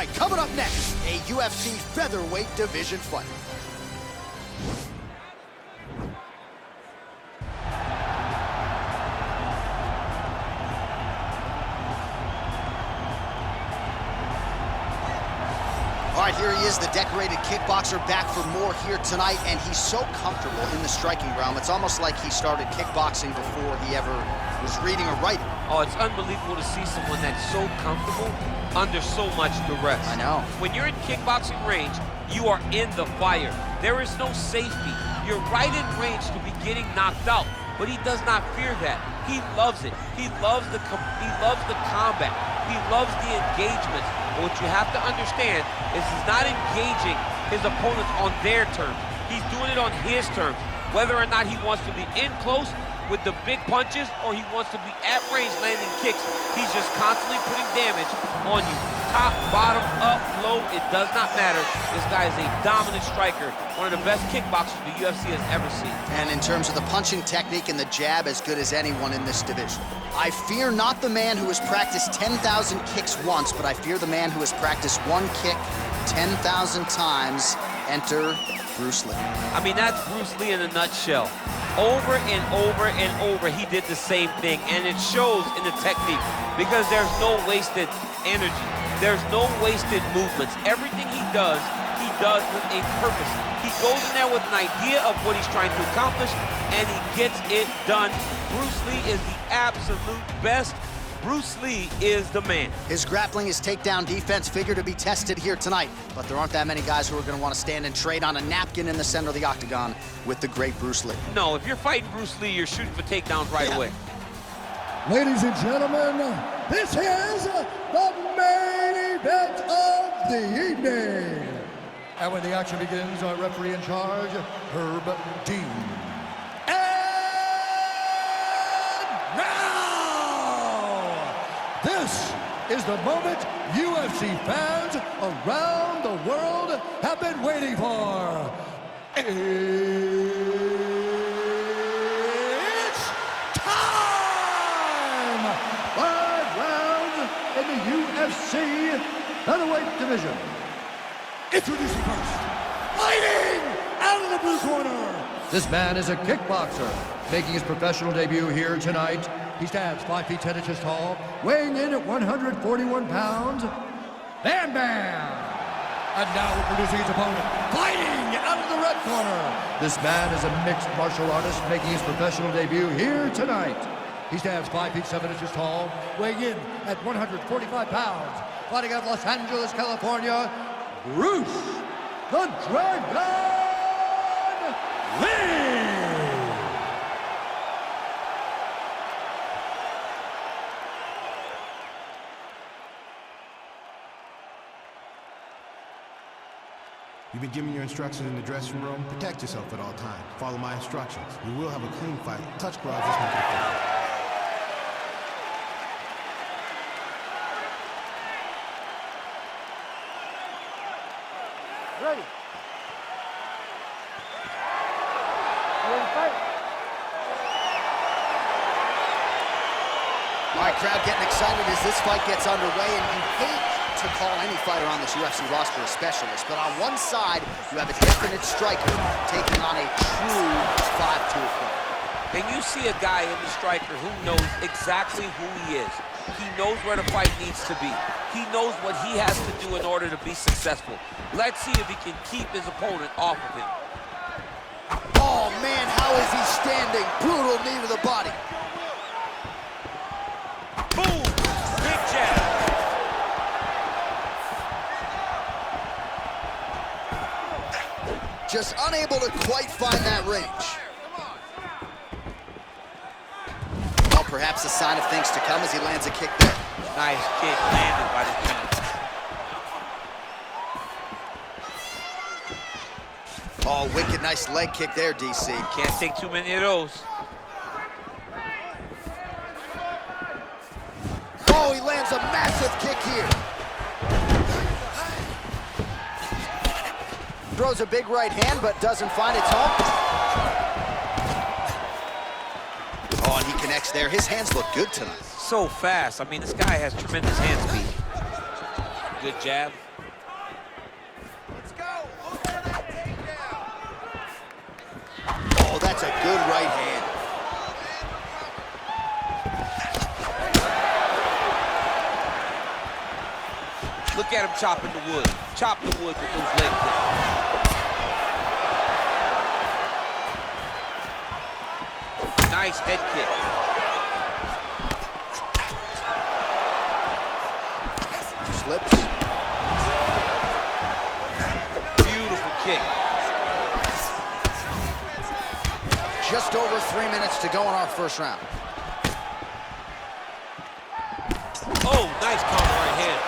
right, coming up next, a UFC featherweight division fight. All right, here he is, the decorated kickboxer, back for more here tonight, and he's so comfortable in the striking realm. It's almost like he started kickboxing before he ever was reading or writing. Oh, it's unbelievable to see someone that's so comfortable under so much duress. I know. When you're in kickboxing range, you are in the fire. There is no safety. You're right in range to be getting knocked out, but he does not fear that. He loves it. He loves the combat. He loves the engagements. But what you have to understand is he's not engaging his opponents on their terms. He's doing it on his terms. Whether or not he wants to be in close with the big punches or he wants to be at range landing kicks, he's just constantly putting damage on you. Top, bottom, up, low, it does not matter. This guy is a dominant striker, one of the best kickboxers the UFC has ever seen. And in terms of the punching technique and the jab, as good as anyone in this division. I fear not the man who has practiced 10,000 kicks once, but I fear the man who has practiced one kick 10,000 times. Enter Bruce Lee. I mean, that's Bruce Lee in a nutshell. Over and over and over, he did the same thing, and it shows in the technique because there's no wasted energy. There's no wasted movements. Everything he does with a purpose. He goes in there with an idea of what he's trying to accomplish, and he gets it done. Bruce Lee is the absolute best. Bruce Lee is the man. His grappling, his takedown defense figure to be tested here tonight, but there aren't that many guys who are going to want to stand and trade on a napkin in the center of the octagon with the great Bruce Lee. No, if you're fighting Bruce Lee, you're shooting for takedowns right away. Ladies and gentlemen, this is the main event of the evening. And when the action begins, our referee in charge, Herb Dean. This is the moment UFC fans around the world have been waiting for. It's time! 5 rounds in the UFC featherweight division. Introducing first, fighting out of the blue corner. This man is a kickboxer, making his professional debut here tonight. He stands 5 feet 10 inches tall, weighing in at 141 pounds. Bam Bam! And now introducing his opponent, fighting out of the red corner. This man is a mixed martial artist, making his professional debut here tonight. He stands 5 feet 7 inches tall, weighing in at 145 pounds. Fighting out of Los Angeles, California, Bruce the Dragon Lee! You've been given your instructions in the dressing room. Protect yourself at all times. Follow my instructions. We will have a clean fight. Touch gloves, let's make it a fight. Ready. All right, crowd getting excited as this fight gets underway, and you hate to call any fighter on this UFC roster a specialist, but on one side, you have a definite striker taking on a true 5-tool fighter. And you see a guy in the striker who knows exactly who he is. He knows where the fight needs to be. He knows what he has to do in order to be successful. Let's see if he can keep his opponent off of him. Oh man, how is he standing? Brutal knee to the body. Boom! Big jab. Just unable to quite find that range. Well, perhaps a sign of things to come as he lands a kick there. Nice kick landed by the champ. Oh, wicked nice leg kick there, DC. Can't take too many of those. Oh, he lands a massive kick here. Throws a big right hand, but doesn't find its home. Oh, and he connects there. His hands look good tonight. So fast. I mean, this guy has tremendous hand speed. Good jab. Good right hand. Look at him chopping the wood. Chop the wood with those leg kicks. Nice head kick. Slips. Beautiful kick. Just over 3 minutes to go in our first round. Oh, nice counter right hand.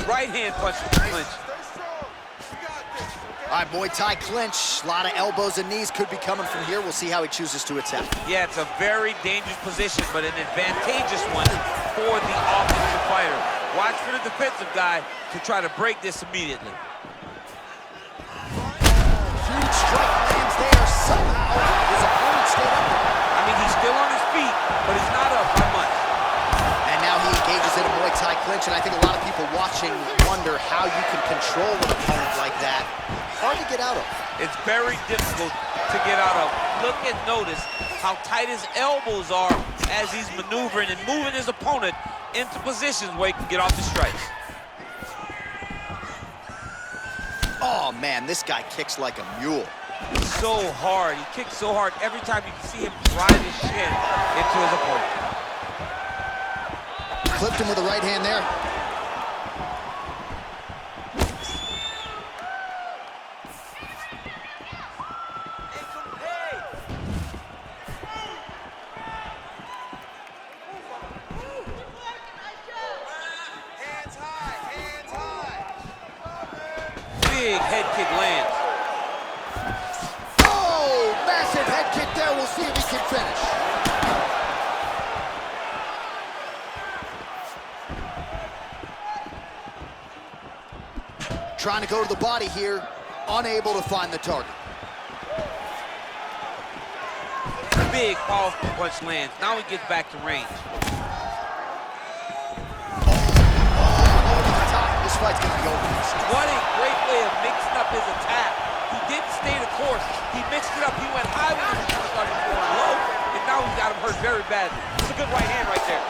Right hand punch to the clinch. All right, Muay Thai clinch. A lot of elbows and knees could be coming from here. We'll see how he chooses to attack. Yeah, it's a very dangerous position, but an advantageous one for the offensive fighter. Watch for the defensive guy to try to break this immediately. Huge strike lands there. Somehow his opponent stayed up. I mean, he's still on his feet, but he's not up by much. And now he engages in a Muay Thai clinch, and I think a lot of people watching wonder how you can control an opponent like that. Hard to get out of. It's very difficult to get out of. Look and notice how tight his elbows are as he's maneuvering and moving his opponent into positions where he can get off the strikes. Oh, man, this guy kicks like a mule. So hard. He kicks so hard. Every time you can see him drive his shin into his opponent. Clipped him with a right hand there. Big head kick lands. Oh, massive head kick there. We'll see if he can finish. Trying to go to the body here, unable to find the target. Big powerful punch lands. Now he gets back to range. This fight's gonna be over. What a great way of mixing up his attack. He didn't stay the course. He mixed it up. He went high when he started going low, and now he's got him hurt very badly. It's a good right hand right there.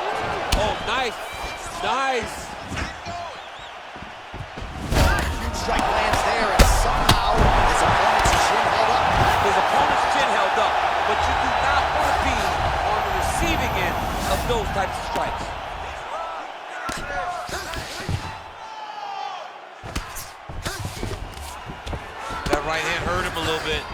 Oh, nice. Nice. Huge strike lands there, and somehow his opponent's chin held up. His opponent's chin held up, but you do not want to be on the receiving end of those types of strikes. Right hand hurt him a little bit.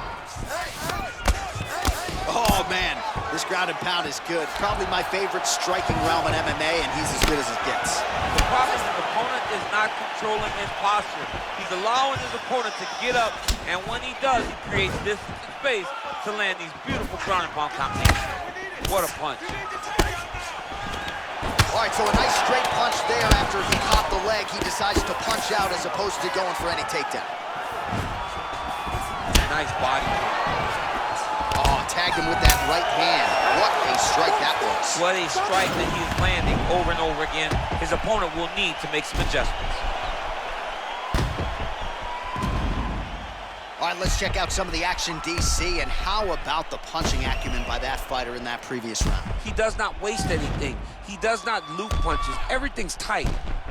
Oh, man, this ground and pound is good. Probably my favorite striking realm in MMA, and he's as good as it gets. The problem is his opponent is not controlling his posture. He's allowing his opponent to get up, and when he does, he creates distance and space to land these beautiful ground and pound combinations. What a punch. All right, so a nice straight punch there after he caught the leg. He decides to punch out as opposed to going for any takedown. Nice body. Oh, tagged him with that right hand. What a strike that was. What a strike that he's landing over and over again. His opponent will need to make some adjustments. All right, let's check out some of the action, DC, and how about the punching acumen by that fighter in that previous round? He does not waste anything. He does not loop punches. Everything's tight.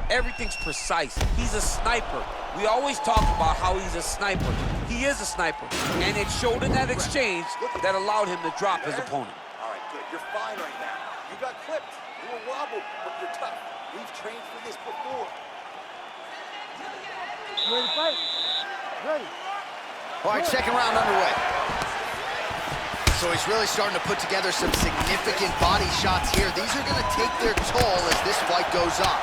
Everything's precise. He's a sniper. We always talk about how he's a sniper. He is a sniper, and it showed in that exchange that allowed him to drop his opponent. All right, good. You're fine right now. You got clipped. You were wobbled, but you're tough. We've trained for this before. You ready to fight? Ready. All right, second round underway. So he's really starting to put together some significant body shots here. These are going to take their toll as this fight goes on.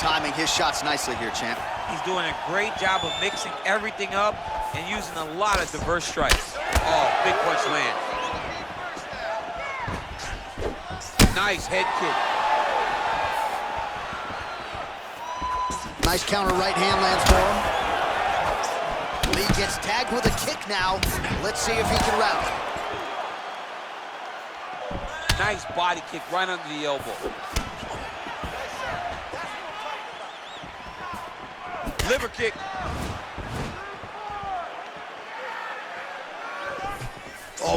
Timing his shots nicely here, champ. He's doing a great job of mixing everything up and using a lot of diverse strikes. Oh, big punch land. Nice head kick. Nice counter right hand lands for him. Lee gets tagged with a kick now. Let's see if he can rally. Nice body kick right under the elbow. Liver kick.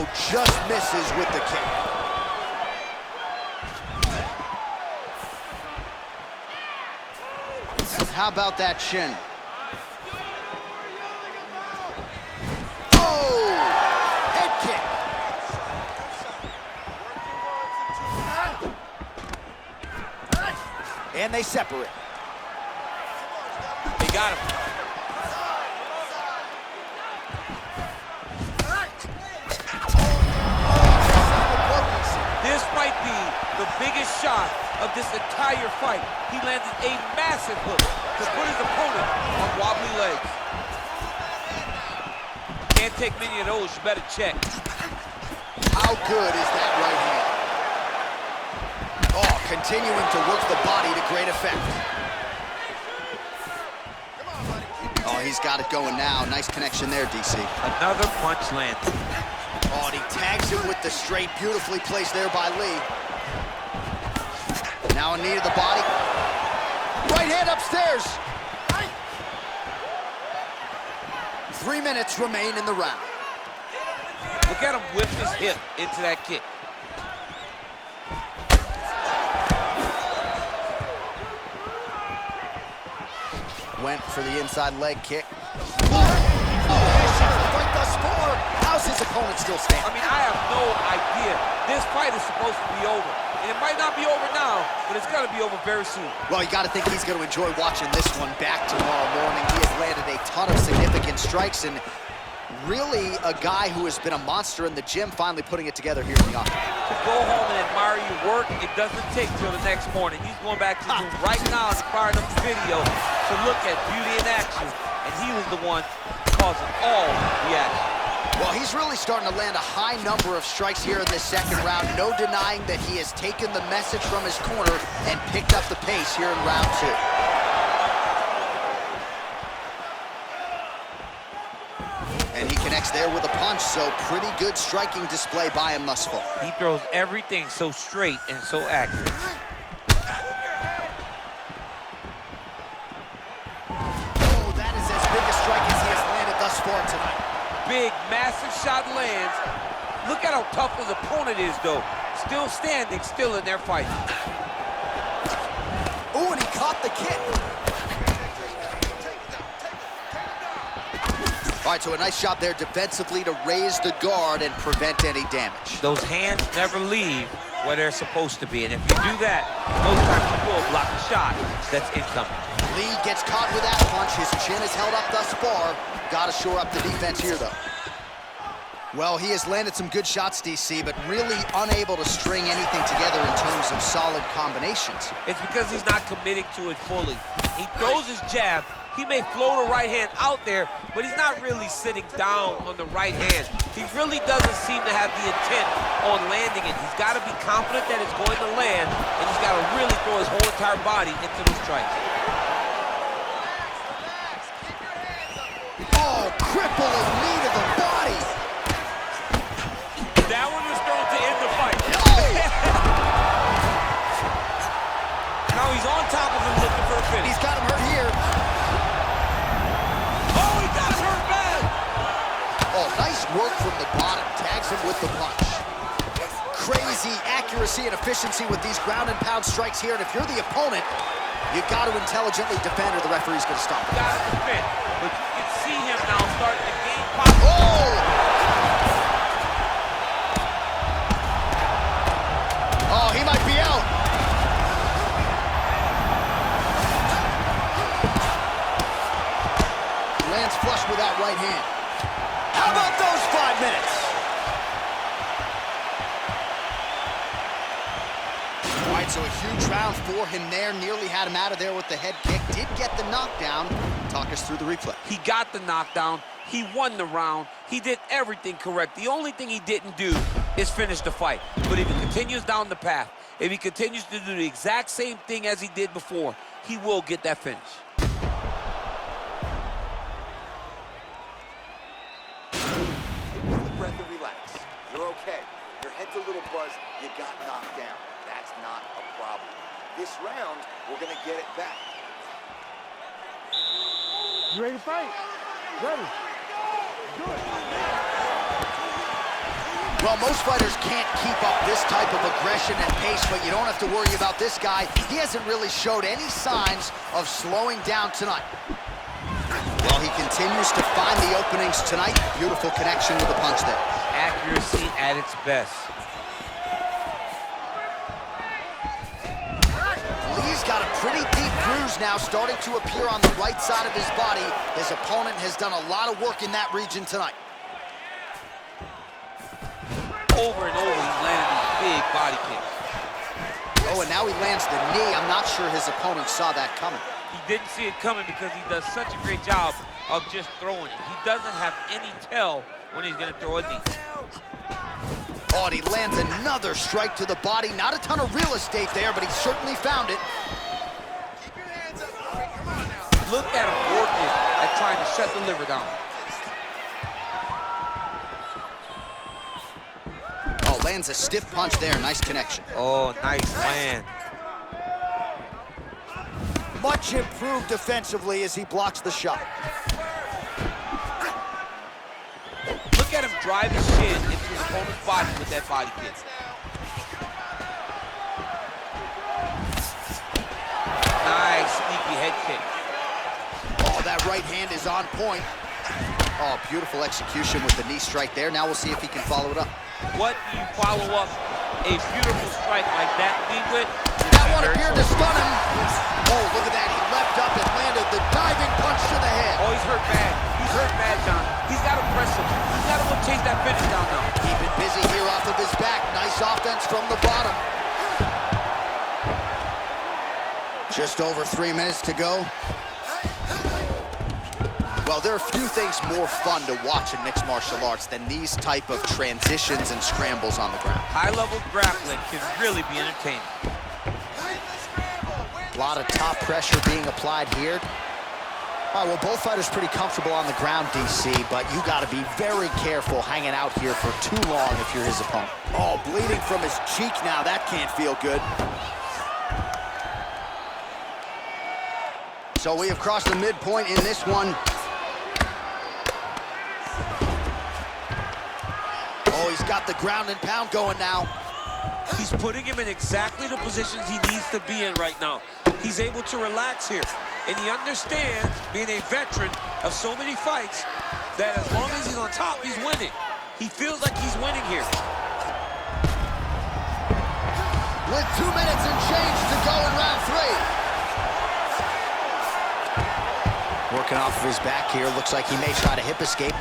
Oh, just misses with the kick. How about that shin? Oh! Head kick. And they separate. They got him. This might be the biggest shot of this entire fight. He landed a massive hook to put his opponent on wobbly legs. Can't take many of those, you better check. How good is that right hand? Oh, continuing to work the body to great effect. Oh, he's got it going now. Nice connection there, DC. Another punch landed. Oh, and he tags him with the straight. Beautifully placed there by Lee. Now in knee to the body. Right hand upstairs. 3 minutes remain in the round. Look at him whip his hip into that kick. Went for the inside leg kick. Fight thus far. How's his opponent still standing? I mean, I have no idea. This fight is supposed to be over. And it might not be over now, but it's going to be over very soon. Well, you got to think he's going to enjoy watching this one back tomorrow morning. He has landed a ton of significant strikes, and really a guy who has been a monster in the gym, finally putting it together here in the office. To go home and admire your work, it doesn't take till the next morning. He's going back to the room right now and firing up the video to look at beauty in action, and he was the one causing all the action. Well, he's really starting to land a high number of strikes here in this second round. No denying that he has taken the message from his corner and picked up the pace here in round 2. And he connects there with a punch, so pretty good striking display by him thus far. He throws everything so straight and so accurate. Oh, that is as big a strike as he has landed thus far tonight. Big, massive shot lands. Look at how tough his opponent is, though. Still standing, still in their fight. Oh, and he caught the kick. All right, so a nice job there defensively to raise the guard and prevent any damage. Those hands never leave where they're supposed to be, and if you do that, most times you will block a shot that's incoming. Lee gets caught with that punch. His chin is held up thus far. Got to shore up the defense here, though. Well, he has landed some good shots, DC, but really unable to string anything together in terms of solid combinations. It's because he's not committing to it fully. He throws his jab. He may float a right hand out there, but he's not really sitting down on the right hand. He really doesn't seem to have the intent on landing it. He's got to be confident that it's going to land, and he's got to really throw his whole entire body into the strikes. Oh, crippling knee to the body. That one was thrown to end the fight. Now he's on top of him looking for a finish. He's got him hurt here. Oh, he got him hurt bad. Oh, nice work from the bottom. Tags him with the punch. Crazy accuracy and efficiency with these ground and pound strikes here. And if you're the opponent, you've got to intelligently defend or the referee's going to stop it. Got to defend. But you can see him now starting to gain power. Oh! Oh, he might be out. Lands flush with that right hand. How about those 5 minutes? All right, so a huge round for him there. Nearly had him out of there with the head kick. Did get the knockdown. Talk us through the replay. He got the knockdown. He won the round. He did everything correct. The only thing he didn't do is finish the fight. But if he continues down the path, if he continues to do the exact same thing as he did before, he will get that finish. Take a breath and relax. You're okay. Your head's a little buzzed. You got knocked down. That's not a problem. This round, we're going to get it back. You ready to fight? Ready. Good. Well, most fighters can't keep up this type of aggression and pace, but you don't have to worry about this guy. He hasn't really showed any signs of slowing down tonight. Well, he continues to find the openings tonight. Beautiful connection with the punch there. Accuracy at its best. Lee's got a pretty deep bruise now starting to appear on the right side of his body. His opponent has done a lot of work in that region tonight. Over and over, he's landed these big body kicks. Oh, and now he lands the knee. I'm not sure his opponent saw that coming. He didn't see it coming because he does such a great job of just throwing it. He doesn't have any tell when he's going to throw a knee. Oh, and he lands another strike to the body. Not a ton of real estate there, but he certainly found it. Look at him working at trying to shut the liver down. Oh, lands a stiff punch there. Nice connection. Oh, nice land. Much improved defensively as he blocks the shot. Look at him drive his shin into his opponent's body with that body kick. Nice, sneaky head kick. Oh, that right hand is on point. Oh, beautiful execution with the knee strike there. Now we'll see if he can follow it up. What do you follow up a beautiful strike like that knee with? That one appeared to stun him. Oh, look at that. He leapt up and landed the diving punch to the head. Oh, he's hurt bad. He's hurt bad, John. He's got to press him. He's got to go chase that finish down now. Keeping busy here off of his back. Nice offense from the bottom. Just over 3 minutes to go. Well, there are few things more fun to watch in mixed martial arts than these type of transitions and scrambles on the ground. High-level grappling can really be entertaining. A lot of top pressure being applied here. All right, well, both fighters pretty comfortable on the ground, DC, but you got to be very careful hanging out here for too long if you're his opponent. Oh, bleeding from his cheek now. That can't feel good. So we have crossed the midpoint in this one. Oh, he's got the ground and pound going now. He's putting him in exactly the positions he needs to be in right now. He's able to relax here. And he understands, being a veteran of so many fights, that as long as he's on top, he's winning. He feels like he's winning here. With 2 minutes and change to go in round 3. Working off of his back here. Looks like he may try to hip escape.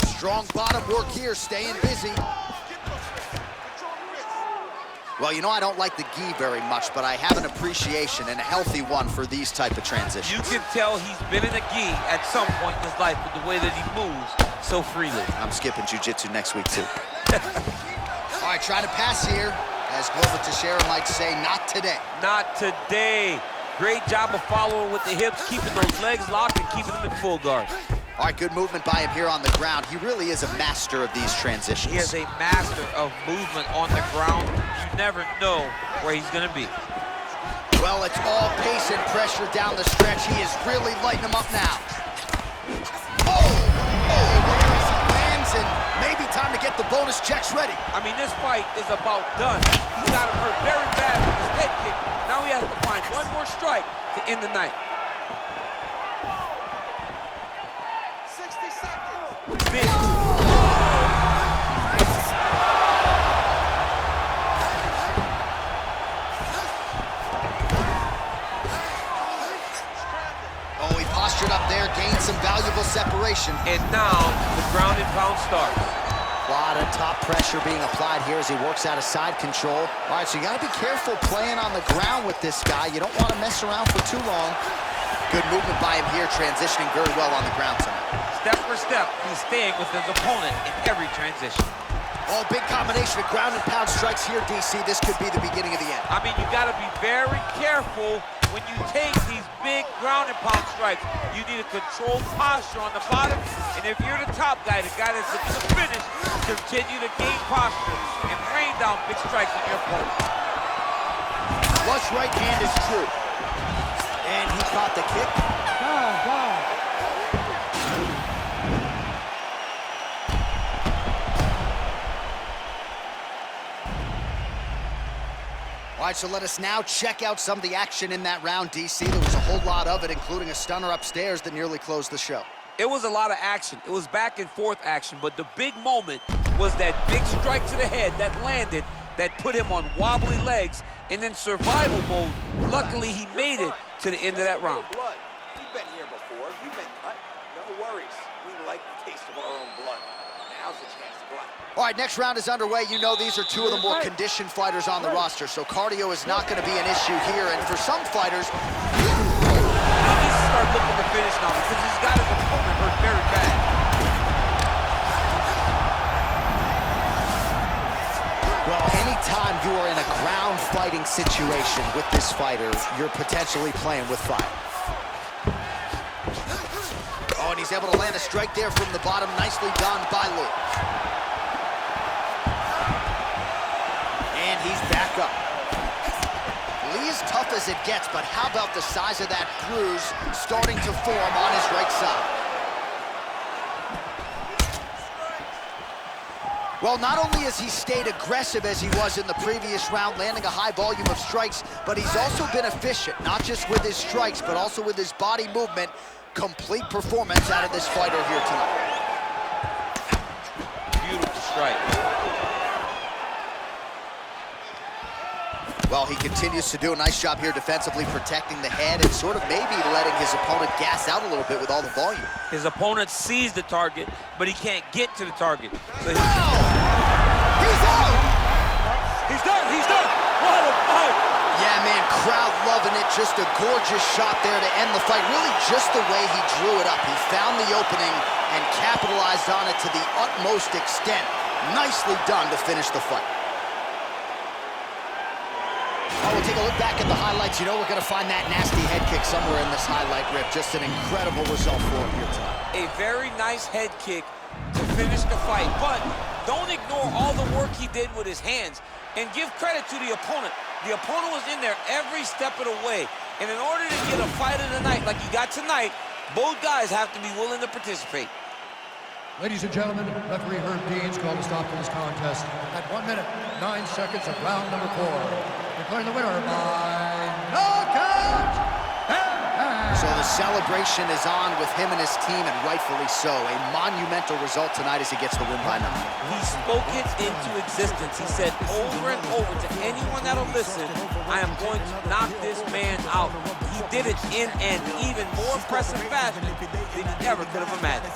Strong bottom work here, staying busy. Well, you know, I don't like the gi very much, but I have an appreciation and a healthy one for these type of transitions. You can tell he's been in a gi at some point in his life with the way that he moves so freely. I'm skipping jiu-jitsu next week, too. All right, trying to pass here. As Glover Teixeira might say, not today. Not today. Great job of following with the hips, keeping those legs locked and keeping them in full guard. All right, good movement by him here on the ground. He really is a master of these transitions. He is a master of movement on the ground. You never know where he's going to be. Well, it's all pace and pressure down the stretch. He is really lighting him up now. Oh, where he lands, and maybe time to get the bonus checks ready. I mean, this fight is about done. He got him hurt very bad with his head kick. Now he has to find one more strike to end the night. 60 seconds. Big. Oh, he postured up there, gained some valuable separation. And now the ground and pound starts. A lot of top pressure being applied here as he works out of side control. All right, so you got to be careful playing on the ground with this guy. You don't want to mess around for too long. Good movement by him here, transitioning very well on the ground tonight. Step for step, he's staying with his opponent in every transition. Oh, big combination of ground and pound strikes here, DC. This could be the beginning of the end. I mean, you got to be very careful when you take these big ground and pound strikes. You need a controlled posture on the bottom, and if you're the top guy, the guy that's looking to finish, continue to gain posture and rain down big strikes on your opponent. Flush right hand is true. And he caught the kick. right, so let us now check out some of the action in that round, DC. There was a whole lot of it, including a stunner upstairs that nearly closed the show. It was a lot of action. It was back and forth action, but the big moment was that big strike to the head that landed, that put him on wobbly legs, and then survival mode. Luckily, he made it to the end of that round. Blood. We've been here before. You've been cut. No worries. We like the taste of our own blood. Now's the chance to blood. All right, next round is underway. You know these are two of the more conditioned fighters on the roster, so cardio is not going to be an issue here. And for some fighters, he needs to start looking to finish now because he's got his opponent hurt very bad. well, anytime you are in a ground fighting situation with this fighter, you're potentially playing with fire. Oh, and he's able to land a strike there from the bottom. Nicely done by Lee. And he's back up. Lee is tough as it gets, but how about the size of that bruise starting to form on his right side? Well, not only has he stayed aggressive as he was in the previous round, landing a high volume of strikes, but he's also been efficient, not just with his strikes, but also with his body movement. Complete performance out of this fighter here tonight. Beautiful strike. Well, he continues to do a nice job here defensively, protecting the head and sort of maybe letting his opponent gas out a little bit with all the volume. His opponent sees the target, but he can't get to the target. So He's out! He's done! He's done! What a fight! Yeah, man, crowd loving it. Just a gorgeous shot there to end the fight. Really just the way he drew it up. He found the opening and capitalized on it to the utmost extent. Nicely done to finish the fight. Oh, we'll take a look back at the highlights. You know we're going to find that nasty head kick somewhere in this highlight rip. Just an incredible result for him here tonight. A very nice head kick to finish the fight, but don't ignore all the work he did with his hands and give credit to the opponent. The opponent was in there every step of the way, and in order to get a fight of the night like he got tonight, both guys have to be willing to participate. Ladies and gentlemen, referee Herb Dean's called a stop to this contest at 1 minute, 9 seconds of round number 4. Declaring the winner by knockout! So the celebration is on with him and his team, and rightfully so. A monumental result tonight as he gets the win by knockout. He spoke it into existence. He said over and over to anyone that'll listen, I am going to knock this man out. He did it in an even more impressive fashion than he ever could have imagined.